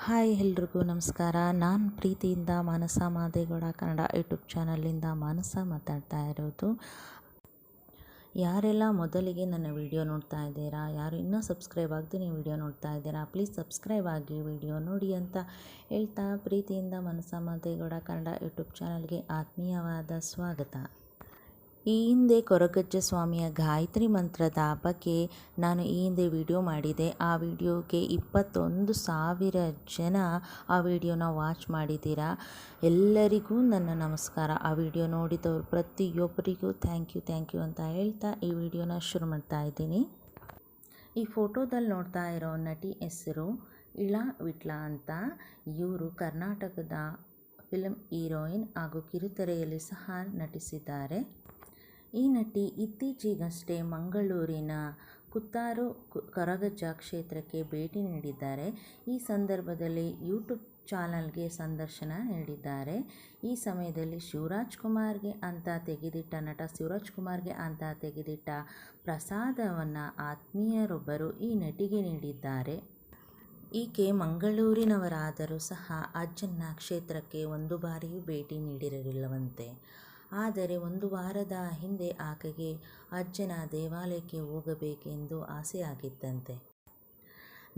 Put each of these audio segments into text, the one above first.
Hi ಎಲ್ರಿಗೂ ನಮಸ್ಕಾರ. ನಾನು ಪ್ರೀತಿಯಿಂದ ಮಾನಸ ಮಾದೇಗೌಡ ಕನ್ನಡ ಯೂಟ್ಯೂಬ್ ಚಾನಲಿಂದ ಮಾನಸ ಮಾತಾಡ್ತಾ ಇರೋದು. ಯಾರೆಲ್ಲ ಮೊದಲಿಗೆ ನನ್ನ ವಿಡಿಯೋ ನೋಡ್ತಾ ಇದ್ದೀರಾ, ಯಾರು ಇನ್ನೂ ಸಬ್ಸ್ಕ್ರೈಬ್ ಆಗದೆ ವಿಡಿಯೋ ನೋಡ್ತಾ ಇದ್ದೀರಾ, ಪ್ಲೀಸ್ ಸಬ್ಸ್ಕ್ರೈಬ್ ಆಗಿ ವಿಡಿಯೋ ನೋಡಿ ಅಂತ ಹೇಳ್ತಾ ಪ್ರೀತಿಯಿಂದ ಮಾನಸ ಮಾದೇಗೌಡ ಕನ್ನಡ ಯೂಟ್ಯೂಬ್ ಚಾನಲ್ಗೆ ಆತ್ಮೀಯವಾದ ಸ್ವಾಗತ. ಈ ಹಿಂದೆ ಕೊರಗಜ್ಜ ಸ್ವಾಮಿಯ ಗಾಯತ್ರಿ ಮಂತ್ರದ ಬಗ್ಗೆ ನಾನು ಈ ಹಿಂದೆ ವಿಡಿಯೋ ಮಾಡಿದೆ. ಆ ವಿಡಿಯೋಗೆ 21,000 ಜನ ಆ ವಿಡಿಯೋನ ವಾಚ್ ಮಾಡಿದ್ದೀರಾ. ಎಲ್ಲರಿಗೂ ನನ್ನ ನಮಸ್ಕಾರ. ಆ ವಿಡಿಯೋ ನೋಡಿದವರು ಪ್ರತಿಯೊಬ್ಬರಿಗೂ ಥ್ಯಾಂಕ್ ಯು ಅಂತ ಹೇಳ್ತಾ ಈ ವಿಡಿಯೋನ ಶುರು ಮಾಡ್ತಾ ಇದ್ದೀನಿ. ಈ ಫೋಟೋದಲ್ಲಿ ನೋಡ್ತಾ ಇರೋ ನಟಿ ಹೆಸರು ಇಳಾ ವಿಟ್ಲ ಅಂತ. ಇವರು ಕರ್ನಾಟಕದ ಫಿಲ್ಮ್ ಹೀರೋಯಿನ್ ಹಾಗೂ ಕಿರುತೆರೆಯಲ್ಲಿ ಸಹ ನಟಿಸಿದ್ದಾರೆ. ಈ ನಟಿ ಇತ್ತೀಚೆಗಷ್ಟೇ ಮಂಗಳೂರಿನ ಕುತ್ತಾರು ಕೊರಗಜ್ಜ ಕ್ಷೇತ್ರಕ್ಕೆ ಭೇಟಿ ನೀಡಿದ್ದಾರೆ. ಈ ಸಂದರ್ಭದಲ್ಲಿ ಯೂಟ್ಯೂಬ್ ಚಾನಲ್ಗೆ ಸಂದರ್ಶನ ನೀಡಿದ್ದಾರೆ. ಈ ಸಮಯದಲ್ಲಿ ನಟ ಶಿವರಾಜ್ ಕುಮಾರ್ಗೆ ಅಂತ ತೆಗೆದಿಟ್ಟ ಪ್ರಸಾದವನ್ನು ಆತ್ಮೀಯರೊಬ್ಬರು ಈ ನಟಿಗೆ ನೀಡಿದ್ದಾರೆ. ಈಕೆ ಮಂಗಳೂರಿನವರಾದರೂ ಸಹ ಅಜ್ಜನ ಕ್ಷೇತ್ರಕ್ಕೆ ಒಂದು ಬಾರಿಯೂ ಭೇಟಿ ನೀಡಿರಲಿಲ್ಲವಂತೆ. ಆದರೆ ಒಂದು ವಾರದ ಹಿಂದೆ ಆಕೆಗೆ ಅಜ್ಜನ ದೇವಾಲಯಕ್ಕೆ ಹೋಗಬೇಕೆಂದು ಆಸೆಯಾಗಿತ್ತಂತೆ.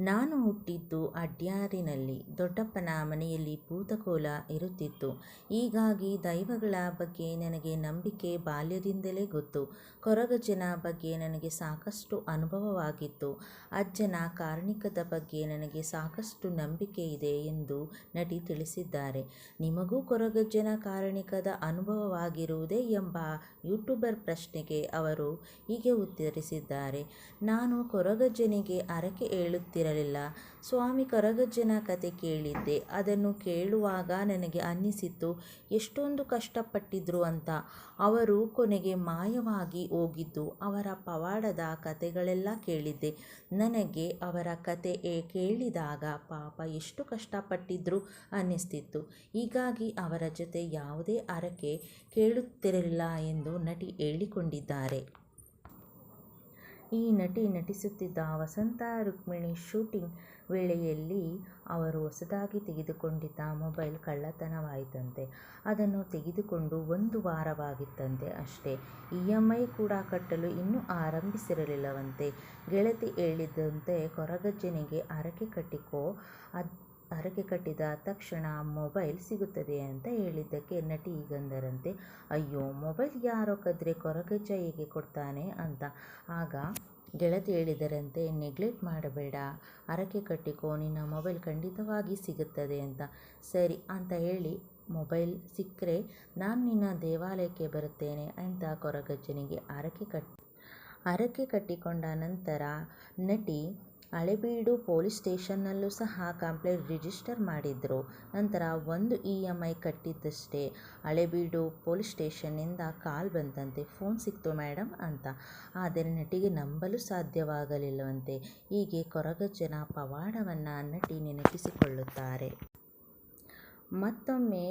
ನಾನು ಹುಟ್ಟಿದ್ದು ಅಡ್ಯಾರಿನಲ್ಲಿ. ದೊಡ್ಡಪ್ಪನ ಮನೆಯಲ್ಲಿ ಭೂತಕೋಲ ಇರುತ್ತಿತ್ತು. ಹೀಗಾಗಿ ದೈವಗಳ ಬಗ್ಗೆ ನನಗೆ ನಂಬಿಕೆ ಬಾಲ್ಯದಿಂದಲೇ ಗೊತ್ತು. ಕೊರಗಜ್ಜನ ಬಗ್ಗೆ ನನಗೆ ಸಾಕಷ್ಟು ಅನುಭವವಾಗಿತ್ತು. ಅಜ್ಜನ ಕಾರಣಿಕದ ಬಗ್ಗೆ ನನಗೆ ಸಾಕಷ್ಟು ನಂಬಿಕೆ ಇದೆ ಎಂದು ನಟಿ ತಿಳಿಸಿದ್ದಾರೆ. ನಿಮಗೂ ಕೊರಗಜ್ಜನ ಕಾರಣಿಕದ ಅನುಭವವಾಗಿರುವುದೇ ಎಂಬ ಯೂಟ್ಯೂಬರ್ ಪ್ರಶ್ನೆಗೆ ಅವರು ಹೀಗೆ ಉತ್ತರಿಸಿದ್ದಾರೆ. ನಾನು ಕೊರಗಜ್ಜನಿಗೆ ಹರಕೆ ಹೇಳುತ್ತಿರಲಿಲ್ಲ. ಸ್ವಾಮಿ ಕೊರಗಜ್ಜನ ಕತೆ ಕೇಳಿದ್ದೆ. ಅದನ್ನು ಕೇಳುವಾಗ ನನಗೆ ಅನ್ನಿಸಿತು ಎಷ್ಟೊಂದು ಕಷ್ಟಪಟ್ಟಿದ್ರು ಅಂತ. ಅವರು ಕೊನೆಗೆ ಮಾಯವಾಗಿ ಹೋಗಿದ್ದು. ಅವರ ಪವಾಡದ ಕತೆಗಳೆಲ್ಲ ಕೇಳಿದ್ದೆ. ನನಗೆ ಅವರ ಕತೆ ಕೇಳಿದಾಗ ಪಾಪ ಎಷ್ಟು ಕಷ್ಟಪಟ್ಟಿದ್ರು ಅನ್ನಿಸ್ತಿತ್ತು. ಹೀಗಾಗಿ ಅವರ ಜೊತೆ ಯಾವುದೇ ಹರಕೆ ಕೇಳುತ್ತಿರಲಿಲ್ಲ ಎಂದು ನಟಿ ಹೇಳಿಕೊಂಡಿದ್ದಾರೆ. ಈ ನಟಿ ನಟಿಸುತ್ತಿದ್ದ ವಸಂತ ರುಕ್ಮಿಣಿ ಶೂಟಿಂಗ್ ವೇಳೆಯಲ್ಲಿ ಅವರು ಹೊಸದಾಗಿ ತೆಗೆದುಕೊಂಡಿದ್ದ ಮೊಬೈಲ್ ಕಳ್ಳತನವಾಯಿತಂತೆ. ಅದನ್ನು ತೆಗೆದುಕೊಂಡು 1 ವಾರವಾಗಿತ್ತಂತೆ ಅಷ್ಟೇ. EMI ಕೂಡ ಕಟ್ಟಲು ಇನ್ನೂ ಆರಂಭಿಸಿರಲಿಲ್ಲವಂತೆ. ಗೆಳತಿ ಹೇಳಿದಂತೆ ಕೊರಗಜ್ಜನಿಗೆ ಹರಕೆ ಕಟ್ಟಿಕೋ, ಹರಕೆ ಕಟ್ಟಿದ ತಕ್ಷಣ ಮೊಬೈಲ್ ಸಿಗುತ್ತದೆ ಅಂತ ಹೇಳಿದ್ದಕ್ಕೆ ನಟಿ ಹೀಗಂದರಂತೆ, ಅಯ್ಯೋ ಮೊಬೈಲ್ ಯಾರೋ ಕದ್ರೆ ಕೊರಗಜ್ಜ ಹೇಗೆ ಕೊಡ್ತಾನೆ ಅಂತ. ಆಗ ಗೆಳತಿ ಹೇಳಿದರಂತೆ, ನೆಗ್ಲೆಕ್ಟ್ ಮಾಡಬೇಡ, ಹರಕೆ ಕಟ್ಟಿಕೋ, ನಿನ್ನ ಮೊಬೈಲ್ ಖಂಡಿತವಾಗಿ ಸಿಗುತ್ತದೆ ಅಂತ. ಸರಿ ಅಂತ ಹೇಳಿ ಮೊಬೈಲ್ ಸಿಕ್ಕರೆ ನಾನು ನಿನ್ನ ದೇವಾಲಯಕ್ಕೆ ಬರುತ್ತೇನೆ ಅಂತ ಕೊರಗಜ್ಜನಿಗೆ ಹರಕೆ ಕಟ್ಟಿಕೊಂಡ ನಂತರ ನಟಿ ಹಳೇಬೀಡು ಪೊಲೀಸ್ ಸ್ಟೇಷನ್ನಲ್ಲೂ ಸಹ ಕಂಪ್ಲೇಂಟ್ ರಿಜಿಸ್ಟರ್ ಮಾಡಿದ್ರು. ನಂತರ 1 EMI ಕಟ್ಟಿದ್ದಷ್ಟೇ ಹಳೇಬೀಡು ಪೊಲೀಸ್ ಸ್ಟೇಷನ್ನಿಂದ ಕಾಲ್ ಬಂತಂತೆ, ಫೋನ್ ಸಿಕ್ತು ಮೇಡಮ್ ಅಂತ. ಆದರೆ ನಟಿಗೆ ನಂಬಲು ಸಾಧ್ಯವಾಗಲಿಲ್ಲವಂತೆ. ಹೀಗೆ ಕೊರಗಜ್ಜನ ಪವಾಡವನ್ನು ನಟಿ ನೆನಪಿಸಿಕೊಳ್ಳುತ್ತಾರೆ. ಮತ್ತೊಮ್ಮೆ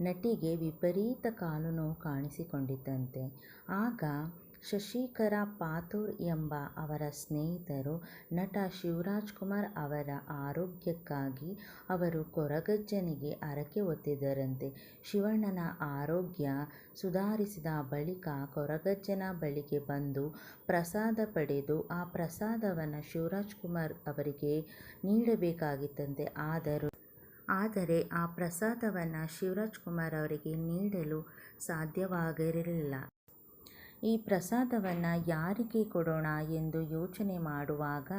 ನಟಿಗೆ ವಿಪರೀತ ಕಾಲು ನೋವು ಕಾಣಿಸಿಕೊಂಡಿತಂತೆ. ಆಗ ಶಶಿಕಲಾ ಪಾತೂರ್ ಎಂಬ ಅವರ ಸ್ನೇಹಿತರು ನಟ ಶಿವರಾಜ್ ಕುಮಾರ್ ಅವರ ಆರೋಗ್ಯಕ್ಕಾಗಿ ಅವರು ಕೊರಗಜ್ಜನಿಗೆ ಹರಕೆ ಹೊತ್ತಿದ್ದರಂತೆ. ಶಿವಣ್ಣನ ಆರೋಗ್ಯ ಸುಧಾರಿಸಿದ ಬಳಿಕ ಕೊರಗಜ್ಜನ ಬಳಿಗೆ ಬಂದು ಪ್ರಸಾದ ಪಡೆದು ಆ ಪ್ರಸಾದವನ್ನು ಶಿವರಾಜ್ ಕುಮಾರ್ ಅವರಿಗೆ ನೀಡಬೇಕಾಗಿತ್ತಂತೆ. ಆದರೆ ಆ ಪ್ರಸಾದವನ್ನು ಶಿವರಾಜ್ ಕುಮಾರ್ ಅವರಿಗೆ ನೀಡಲು ಸಾಧ್ಯವಾಗಿರಲಿಲ್ಲ. ಈ ಪ್ರಸಾದವನ್ನು ಯಾರಿಗೆ ಕೊಡೋಣ ಎಂದು ಯೋಚನೆ ಮಾಡುವಾಗ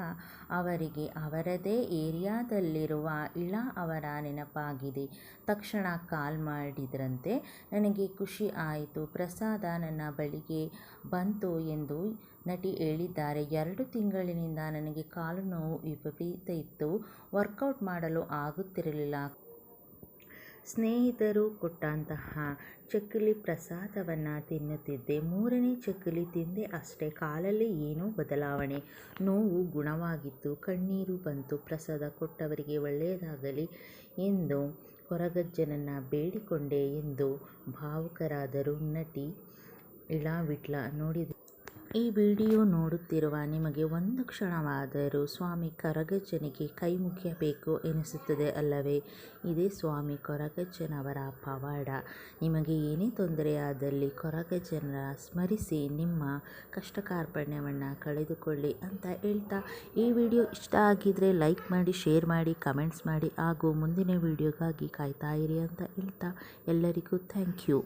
ಅವರಿಗೆ ಅವರದೇ ಏರಿಯಾದಲ್ಲಿರುವ ಇಳಾ ಅವರ ನೆನಪಾಗಿದೆ. ತಕ್ಷಣ ಕಾಲ್ ಮಾಡಿದ್ರಂತೆ. ನನಗೆ ಖುಷಿ ಆಯಿತು, ಪ್ರಸಾದ ನನ್ನ ಬಳಿಗೆ ಬಂತು ಎಂದು ನಟಿ ಹೇಳಿದ್ದಾರೆ. 2 ತಿಂಗಳಿನಿಂದ ನನಗೆ ಕಾಲು ನೋವು ವಿಪರೀತ ಇತ್ತು. ವರ್ಕೌಟ್ ಮಾಡಲು ಆಗುತ್ತಿರಲಿಲ್ಲ. ಸ್ನೇಹಿತರು ಕೊಟ್ಟಂತಹ ಚಕ್ಕಲಿ ಪ್ರಸಾದವನ್ನು ತಿನ್ನುತ್ತಿದ್ದೆ. 3ನೇ ಚಕ್ಕಲಿ ತಿಂದೆ ಅಷ್ಟೇ, ಕಾಲಲ್ಲಿ ಏನೋ ಬದಲಾವಣೆ, ನೋವು ಗುಣವಾಗಿತ್ತು, ಕಣ್ಣೀರು ಬಂತು. ಪ್ರಸಾದ ಕೊಟ್ಟವರಿಗೆ ಒಳ್ಳೆಯದಾಗಲಿ ಎಂದು ಕೊರಗಜ್ಜನನ್ನು ಬೇಡಿಕೊಂಡೆ ಎಂದು ಭಾವುಕರಾದರು ನಟಿ ಇಳಾ ವಿಟ್ಲ. ಈ ವಿಡಿಯೋ ನೋಡುತ್ತಿರುವ ನಿಮಗೆ ಒಂದು ಕ್ಷಣವಾದರೂ ಸ್ವಾಮಿ ಕೊರಗಜ್ಜನಿಗೆ ಕೈ ಮುಗಿಯಬೇಕು ಎನಿಸುತ್ತದೆ ಅಲ್ಲವೇ? ಇದೇ ಸ್ವಾಮಿ ಕೊರಗಜ್ಜನವರ ಪವಾಡ. ನಿಮಗೆ ಏನೇ ತೊಂದರೆಯಾದಲ್ಲಿ ಕೊರಗಜ್ಜನ ಸ್ಮರಿಸಿ ನಿಮ್ಮ ಕಷ್ಟ ಕಾರ್ಪಣ್ಯವನ್ನು ಕಳೆದುಕೊಳ್ಳಿ ಅಂತ ಹೇಳ್ತಾ, ಈ ವಿಡಿಯೋ ಇಷ್ಟ ಆಗಿದ್ದರೆ ಲೈಕ್ ಮಾಡಿ, ಶೇರ್ ಮಾಡಿ, ಕಮೆಂಟ್ಸ್ ಮಾಡಿ ಹಾಗೂ ಮುಂದಿನ ವಿಡಿಯೋಗಾಗಿ ಕಾಯ್ತಾ ಇರಿ ಅಂತ ಹೇಳ್ತಾ ಎಲ್ಲರಿಗೂ ಥ್ಯಾಂಕ್ ಯು.